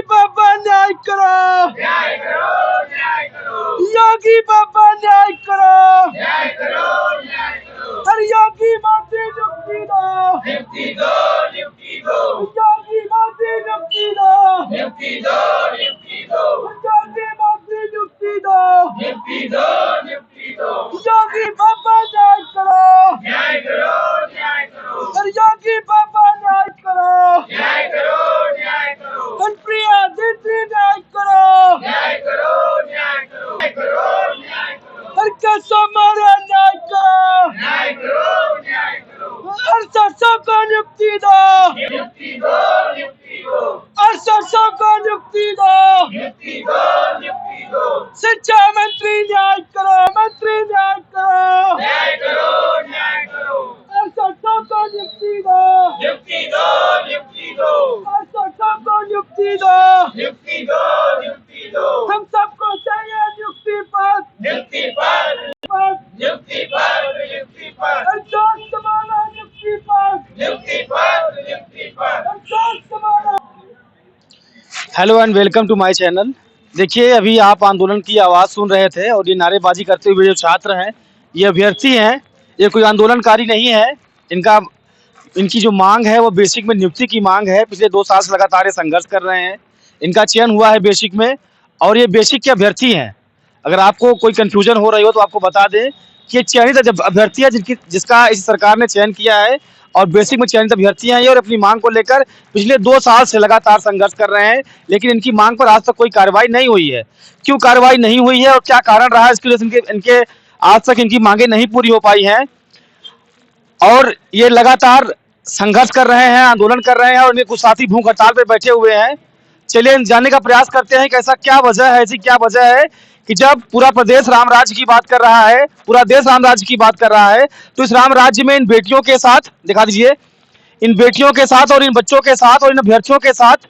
बाबा न्याय करो, न्याय करो, न्याय करो, योगी बाबा न्याय करो, न्याय करो, न्याय करो, हर योगी मोदी नियुक्ति दो, नियुक्ति दो, नियुक्ति दो, योगी मोदी नियुक्ति दो, नियुक्ति दो, नियुक्ति दो, योगी मोदी नियुक्ति दो, नियुक्ति दो, नियुक्ति दो, योगी बाबा न्याय करो, न्याय करो, न्याय करो, हर योगी बाबा न्याय करो, न्याय करो, न्याय करो, प्रिया दीदी न्याय करो, न्याय करो, न्याय करो, न्याय करो, न्याय करो, हर कैसा मारा न्याय करो, न्याय करो, न्याय करो, हर सरसों को नियुक्ति दो, नियुक्ति दो, नियुक्ति दो, हर सरसों को नियुक्ति दो, नियुक्ति दो, नियुक्ति दो, शिक्षा मंत्री न्याय करो, मंत्री न्याय करो, न्याय करो, न्याय करो, हर सरसों को नियुक्ति दो, नियुक्ति दो, नियुक्ति दो, हर सरसों को नियुक्ति दो, नियुक्ति दो, नियुक्ति दो, हम सबको चाहिए नियुक्ति पद, नियुक्ति पर, पद, नियुक्ति पर, नियुक्ति पर, हर दोस्त वाला नियुक्ति पद, नियुक्ति पर, नियुक्ति पर। हर दोस्त वाला। Hello and welcome to my channel. देखिए, अभी आप आंदोलन की आवाज़ सुन रहे थे और ये नारेबाजी करते हुए जो छात्र हैं, ये अभ्यर्थी हैं, ये कोई आंदोलनकारी नहीं है। इनकी जो मांग है वो बेसिक में नियुक्ति की मांग है। पिछले 2 साल से लगातार ये संघर्ष कर रहे हैं। इनका चयन हुआ है बेसिक में और ये बेसिक के अभ्यर्थी हैं। अगर आपको कोई कन्फ्यूजन हो रही हो तो आपको बता दें कि ये चयनित अभ्यर्थी है जिसका इस सरकार ने चयन किया है और बेसिक में चयनित अभ्यर्थी हैं ये और अपनी मांग को लेकर पिछले 2 साल से लगातार संघर्ष कर रहे हैं। लेकिन इनकी मांग पर आज तक कोई कार्रवाई नहीं हुई है। क्यों कार्रवाई नहीं हुई है और क्या कारण रहा है इसकी वजह से इनके आज तक इनकी मांगे नहीं पूरी हो पाई हैं और ये लगातार संघर्ष कर रहे हैं, आंदोलन कर रहे हैं और इनके कुछ साथी भूख हड़ताल पे बैठे हुए हैं। चलिए जानने का प्रयास करते हैं कि ऐसा क्या वजह है, ऐसी क्या वजह है कि जब पूरा प्रदेश राम राज्य की बात कर रहा है, पूरा देश राम राज्य की बात कर रहा है, तो इस राम राज्य में इन बेटियों के साथ, दिखा दीजिए, इन बेटियों के साथ और इन बच्चों के साथ और इन अभ्यर्थियों के साथ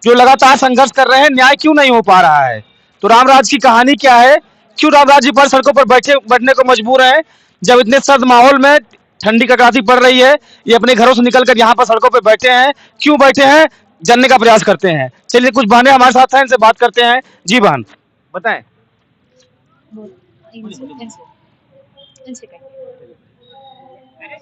जो लगातार संघर्ष कर रहे हैं, न्याय क्यों नहीं हो पा रहा है। तो राम राज्य की कहानी क्या है, क्यों राम राज्य पर सड़कों पर बैठने को मजबूर है। जब इतने सर्द माहौल में ठंडी कड़ाकी पड़ रही है, ये अपने घरों से निकलकर यहाँ पर सड़कों पर बैठे हैं, क्यों बैठे हैं, जानने का प्रयास करते हैं। चलिए कुछ बहनें हमारे साथ हैं, इनसे बात करते हैं। जी बहन, बताएं।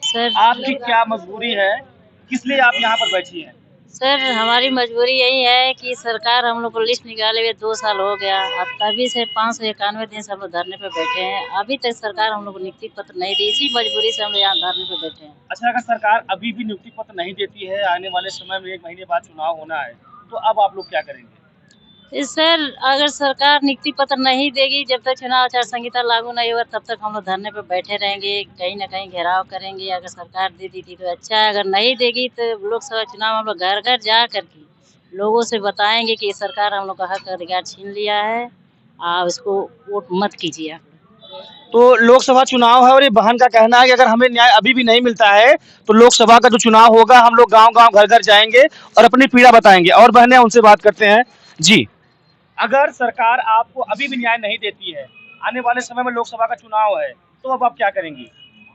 सर आपकी क्या मजबूरी है, किस लिए आप यहाँ पर बैठी हैं? सर हमारी मजबूरी यही है कि सरकार हम लोग को लिस्ट निकाले हुए 2 साल हो गया। अब तभी से 591 दिन से हम लोग धरने पे बैठे हैं। अभी तक सरकार हम लोग को नियुक्ति पत्र नहीं दी। इसी मजबूरी से हम लोग यहाँ धरने पे बैठे हैं। अच्छा, अगर सरकार अभी भी नियुक्ति पत्र नहीं देती है, आने वाले समय में 1 महीने बाद चुनाव होना है, तो अब आप लोग क्या करेंगे? सर अगर सरकार नियुक्ति पत्र नहीं देगी, जब तक चुनाव आचार संहिता लागू नहीं होगा तब तक हम लोग धरने पे बैठे रहेंगे, कहीं ना कहीं घेराव करेंगे। अगर सरकार दे दी तो अच्छा है, अगर नहीं देगी तो लोकसभा चुनाव हम लोग घर घर जा करके लोगों से बताएंगे कि सरकार हम लोग का हक अधिकार छीन लिया है, आप इसको वोट मत कीजिए। तो लोकसभा चुनाव है और ये बहन का कहना है कि अगर हमें न्याय अभी भी नहीं मिलता है तो लोकसभा का जो चुनाव होगा हम लोग गांव-गांव घर-घर जाएंगे और अपनी पीड़ा बताएंगे। और बहनें उनसे बात करते हैं। जी, अगर सरकार आपको अभी भी न्याय नहीं देती है, आने वाले समय में लोकसभा का चुनाव है, तो अब आप क्या करेंगी?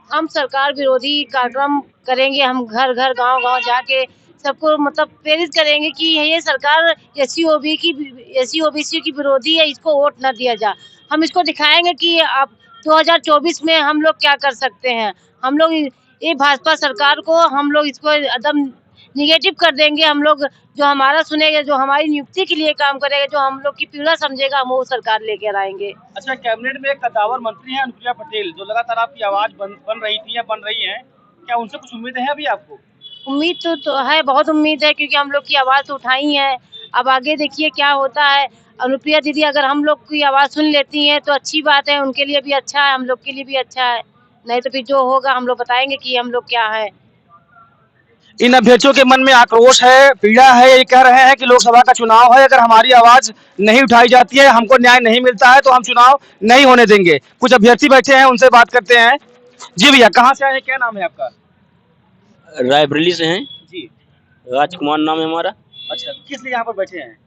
हम सरकार विरोधी कार्यक्रम करेंगे। हम घर घर गांव-गांव जाके सबको मतलब प्रेरित करेंगे कि ये सरकार एससी ओबीसी की विरोधी है, इसको वोट न दिया जाए। हम इसको दिखाएंगे कि अब 2024 में हम लोग क्या कर सकते हैं। हम लोग ये भाजपा सरकार को हम लोग इसको एकदम निगेटिव कर देंगे। हम लोग जो हमारा सुनेगा, जो हमारी नियुक्ति के लिए काम करेगा, जो हम लोग की पीड़ा समझेगा, हम वो सरकार लेकर आएंगे। अच्छा, कैबिनेट में एक कद्दावर मंत्री हैं अनुप्रिया पटेल, जो लगातार आपकी आवाज बन रही थी या बन रही हैं, क्या उनसे कुछ उम्मीद है अभी आपको? उम्मीद तो है, बहुत उम्मीद है, क्योंकि हम लोग की आवाज़ तो उठाई है। अब आगे देखिए क्या होता है। अनुप्रिया दीदी अगर हम लोग की आवाज़ सुन लेती हैं तो अच्छी बात है, उनके लिए भी अच्छा है, हम लोग के लिए भी अच्छा है। नहीं तो फिर जो होगा हम लोग बताएंगे कि हम लोग क्या है। इन अभ्यर्थियों के मन में आक्रोश है, पीड़ा है। ये कह रहे हैं कि लोकसभा का चुनाव है, अगर हमारी आवाज नहीं उठाई जाती है, हमको न्याय नहीं मिलता है, तो हम चुनाव नहीं होने देंगे। कुछ अभ्यर्थी बैठे हैं, उनसे बात करते हैं। जी भैया, कहाँ से आए हैं, क्या नाम है आपका? रायबरेली से हैं जी। राजकुमार नाम है हमारा। अच्छा, किस लिए यहाँ पर बैठे हैं?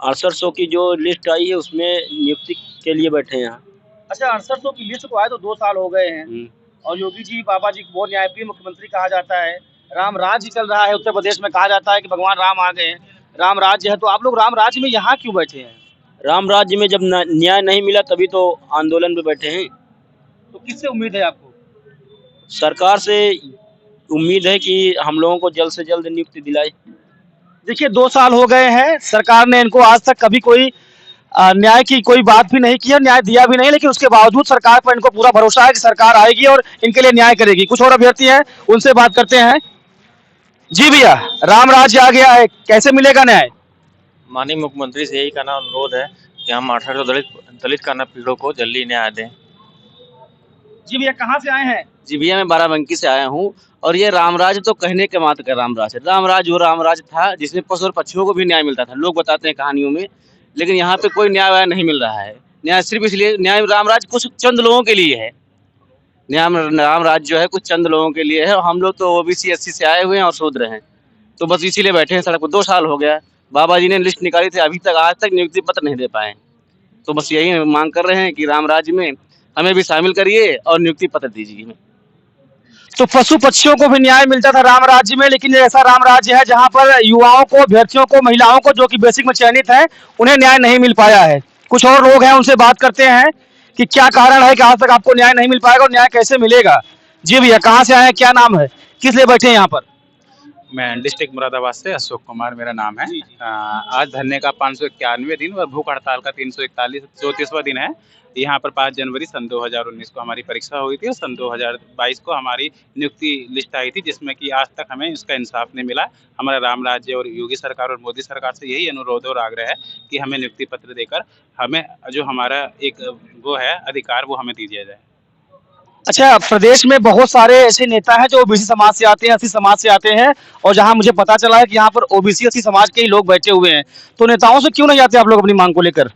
6800 की जो लिस्ट आई है उसमें नियुक्ति के लिए बैठे हैं यहाँ। अच्छा, 6800 की लिस्ट को आए तो 2 साल हो गए हैं और योगी जी बाबा जी को बहुत न्यायप्रिय मुख्यमंत्री कहा जाता है। राम राज्य चल रहा है उत्तर प्रदेश में, कहा जाता है कि भगवान राम आ गए हैं। राम राज्य है, तो आप लोग राम राज्य में यहाँ क्यों बैठे हैं? राम राज्य में जब न्याय नहीं मिला तभी तो आंदोलन पे बैठे हैं। तो किससे उम्मीद है आपको? सरकार से उम्मीद है कि हम लोगों को जल्द से जल्द नियुक्ति दिलाए। देखिए 2 साल हो गए हैं, सरकार ने इनको आज तक कभी कोई न्याय की कोई बात भी नहीं की है, न्याय दिया भी नहीं, लेकिन उसके बावजूद सरकार पर इनको पूरा भरोसा है कि सरकार आएगी और इनके लिए न्याय करेगी। कुछ और अभ्यर्थी हैं, उनसे बात करते हैं। जी भैया, राम राज्य आ गया है, कैसे मिलेगा न्याय? माननीय मुख्यमंत्री से यही कहना अनुरोध है कि हम 1800 दलित कन्या पीड़ितों को जल्दी न्याय दें। जी भैया, कहाँ से आए हैं? जी भैया, मैं बाराबंकी से आया हूँ और ये रामराज तो कहने के मात्र का रामराज है। रामराज वो रामराज था जिसमें पशु और पक्षियों को भी न्याय मिलता था, लोग बताते हैं कहानियों में, लेकिन यहाँ पे कोई न्याय नहीं मिल रहा है। न्याय सिर्फ इसलिए, न्याय रामराज कुछ चंद लोगों के लिए है, न्याय रामराज जो है कुछ चंद लोगों के लिए है, और हम लोग तो ओबीसी SC से आए हुए हैं और शूद्र हैं, तो बस इसीलिए बैठे हैं सड़क पर। 2 साल हो गया, बाबा जी ने लिस्ट निकाली थी, अभी तक आज तक नियुक्ति पत्र नहीं दे पाए, तो बस यही मांग कर रहे हैं कि राम राज्य में हमें भी शामिल करिए और नियुक्ति पत्र दीजिए। तो पशु पक्षियों को भी न्याय मिलता था राम राज्य में, लेकिन ये ऐसा राम राज्य है जहां पर युवाओं को, अभ्यर्थियों को, महिलाओं को जो कि बेसिक में चयनित है, उन्हें न्याय नहीं मिल पाया है। कुछ और लोग हैं, उनसे बात करते हैं कि क्या कारण है कि आज तक आपको न्याय नहीं मिल पाएगा और न्याय कैसे मिलेगा। जी भैया, कहाँ से आए हैं, क्या नाम है, किस लिए बैठे हैं यहाँ पर? मैं डिस्ट्रिक्ट मुरादाबाद से अशोक कुमार मेरा नाम है। आज धरने का 591 दिन और भूख हड़ताल का 334वां दिन है। यहाँ पर 5 जनवरी सन 2019 को हमारी परीक्षा हुई थी और सन 2022 को हमारी नियुक्ति लिस्ट आई थी, जिसमें कि आज तक हमें इसका इंसाफ नहीं मिला। हमारा राम राज्य और योगी सरकार और मोदी सरकार से यही अनुरोध और आग्रह है कि हमें नियुक्ति पत्र देकर हमें जो हमारा एक वो है अधिकार वो हमें दीजिए जाए। अच्छा, प्रदेश में बहुत सारे ऐसे नेता हैं जो ओबीसी समाज से आते हैं, एससी समाज से आते हैं, और जहां मुझे पता चला है कि यहाँ पर ओबीसी एससी समाज के ही लोग बैठे हुए हैं, तो नेताओं से क्यों नहीं जाते आप लोग अपनी मांग को लेकर?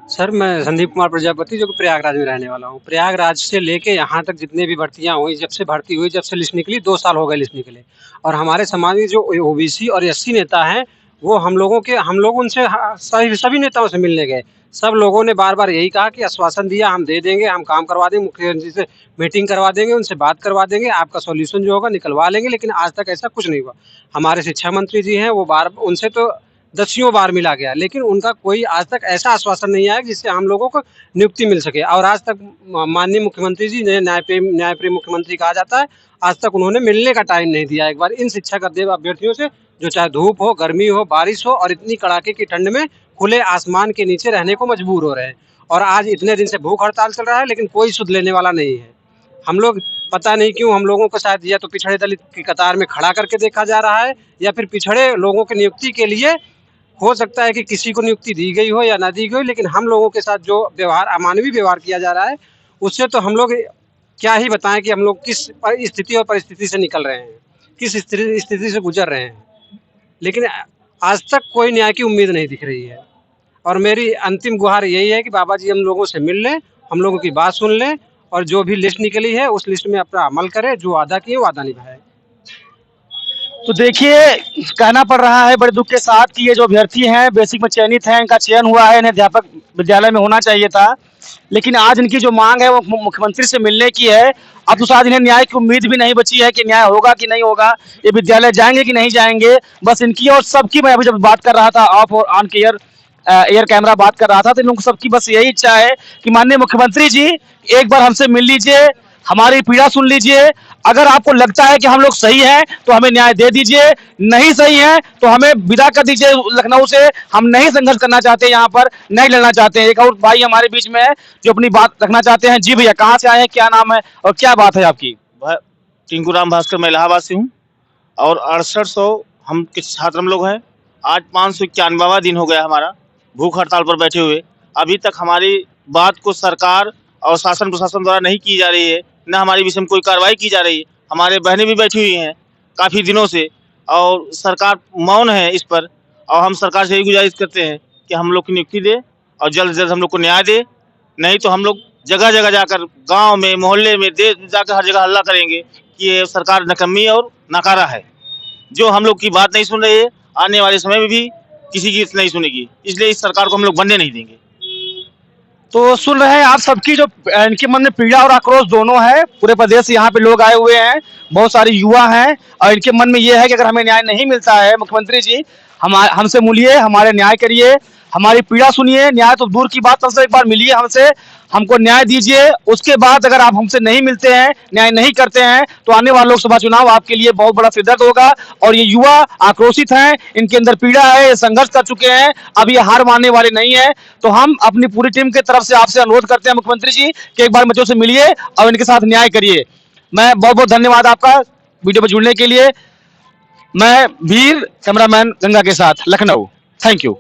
सर, मैं संदीप कुमार प्रजापति जो कि प्रयागराज में रहने वाला हूँ। प्रयागराज से लेके यहाँ तक जितने भी भर्तियाँ हुई, जब से भर्ती हुई, जब से लिस्ट निकली, 2 साल हो गए लिस्ट निकले, और हमारे समाज में जो ओबीसी और एससी नेता हैं वो हम लोग उनसे सभी नेताओं से मिलने गए। सब लोगों ने बार बार यही कहा कि आश्वासन दिया, हम दे देंगे, हम काम करवा देंगे, मुख्यमंत्री से मीटिंग करवा देंगे, उनसे बात करवा देंगे, आपका सॉल्यूशन जो होगा निकलवा लेंगे, लेकिन आज तक ऐसा कुछ नहीं हुआ। हमारे शिक्षा मंत्री जी हैं, वो उनसे तो दसियों बार मिला गया, लेकिन उनका कोई आज तक ऐसा आश्वासन नहीं आया जिससे हम लोगों को नियुक्ति मिल सके। और आज तक माननीय मुख्यमंत्री जी ने न्यायप्रेमी मुख्यमंत्री कहा जाता है, आज तक उन्होंने मिलने का टाइम नहीं दिया। एक बार इन शिक्षा का देव अभ्यर्थियों से, जो चाहे धूप हो, गर्मी हो, बारिश हो और इतनी कड़ाके की ठंड में खुले आसमान के नीचे रहने को मजबूर हो रहे हैं, और आज इतने दिन से भूख हड़ताल चल रहा है, लेकिन कोई सुध लेने वाला नहीं है। हम लोग पता नहीं क्यों, हम लोगों को शायद या तो पिछड़े दलित की कतार में खड़ा करके देखा जा रहा है, या फिर पिछड़े लोगों की नियुक्ति के लिए हो सकता है कि किसी को नियुक्ति दी गई हो या ना दी गई हो, लेकिन हम लोगों के साथ जो व्यवहार, अमानवीय व्यवहार किया जा रहा है, उससे तो हम लोग क्या ही बताएं कि हम लोग किस स्थिति और परिस्थिति से निकल रहे हैं, किस स्थिति से गुजर रहे हैं, लेकिन आज तक कोई न्याय की उम्मीद नहीं दिख रही है। और मेरी अंतिम गुहार यही है कि बाबा जी हम लोगों से मिल लें, हम लोगों की बात सुन लें, और जो भी लिस्ट निकली है उस लिस्ट में अपना अमल करें, जो वादा किए वादा निभाए। तो देखिए, कहना पड़ रहा है बड़े दुख के साथ कि ये जो अभ्यर्थी हैं बेसिक में चयनित हैं, इनका चयन हुआ है, इन्हें अध्यापक विद्यालय में होना चाहिए था, लेकिन आज इनकी जो मांग है वो मुख्यमंत्री से मिलने की है। अब तो शायद इन्हें न्याय की उम्मीद भी नहीं बची है कि न्याय होगा कि नहीं होगा, ये विद्यालय जाएंगे कि नहीं जाएंगे। बस इनकी और सबकी, मैं अभी जब बात कर रहा था ऑफ और ऑन के एयर कैमरा बात कर रहा था, तो इन लोगों सबकी बस यही इच्छा है कि माननीय मुख्यमंत्री जी एक बार हमसे मिल लीजिए, हमारी पीड़ा सुन लीजिए। अगर आपको लगता है कि हम लोग सही हैं तो हमें न्याय दे दीजिए, नहीं सही है तो हमें विदा कर दीजिए लखनऊ से। हम नहीं संघर्ष करना चाहते, यहाँ पर नहीं लड़ना चाहते हैं। एक और भाई हमारे बीच में है जो अपनी बात रखना चाहते हैं। जी भैया, कहाँ से आए हैं, क्या नाम है और क्या बात है आपकी? टिंकू राम भास्कर, मैं इलाहाबाद से हूँ, और 6800 हम किस छात्र हम लोग हैं। आज 591वां दिन हो गया हमारा भूख हड़ताल पर बैठे हुए। अभी तक हमारी बात को सरकार और शासन प्रशासन द्वारा नहीं की जा रही है, न हमारे विषय में कोई कार्रवाई की जा रही है। हमारे बहनें भी बैठी हुई हैं काफ़ी दिनों से, और सरकार मौन है इस पर। और हम सरकार से यही गुजारिश करते हैं कि हम लोग की नियुक्ति दे और जल्द से जल्द हम लोग को न्याय दे, नहीं तो हम लोग जगह जगह जाकर, गांव में, मोहल्ले में, देश में जाकर हर जगह हल्ला करेंगे कि ये सरकार नकम्मी और नाकारा है, जो हम लोग की बात नहीं सुन रही है। आने वाले समय में भी किसी की नहीं सुनेगी, इसलिए इस सरकार को हम लोग बनने नहीं देंगे। तो सुन रहे हैं आप सबकी जो इनके मन में पीड़ा और आक्रोश दोनों है। पूरे प्रदेश से यहाँ पे लोग आए हुए हैं, बहुत सारे युवा हैं और इनके मन में ये है कि अगर हमें न्याय नहीं मिलता है, मुख्यमंत्री जी हमसे मिलिए, हमारे न्याय करिए, हमारी पीड़ा सुनिए। न्याय तो दूर की बात, सबसे एक बार मिलिए हमसे, हमको न्याय दीजिए। उसके बाद अगर आप हमसे नहीं मिलते हैं, न्याय नहीं करते हैं, तो आने वाला लोकसभा चुनाव आपके लिए बहुत बड़ा सिरदर्द होगा। और ये युवा आक्रोशित हैं, इनके अंदर पीड़ा है, ये संघर्ष कर चुके हैं, अब ये हार मानने वाले नहीं है। तो हम अपनी पूरी टीम की तरफ से आपसे अनुरोध करते हैं मुख्यमंत्री जी कि एक बार बच्चों से मिलिए और इनके साथ न्याय करिए। मैं बहुत बहुत धन्यवाद आपका वीडियो पर जुड़ने के लिए। मैं वीर कैमरामैन गंगा के साथ, लखनऊ। Thank you.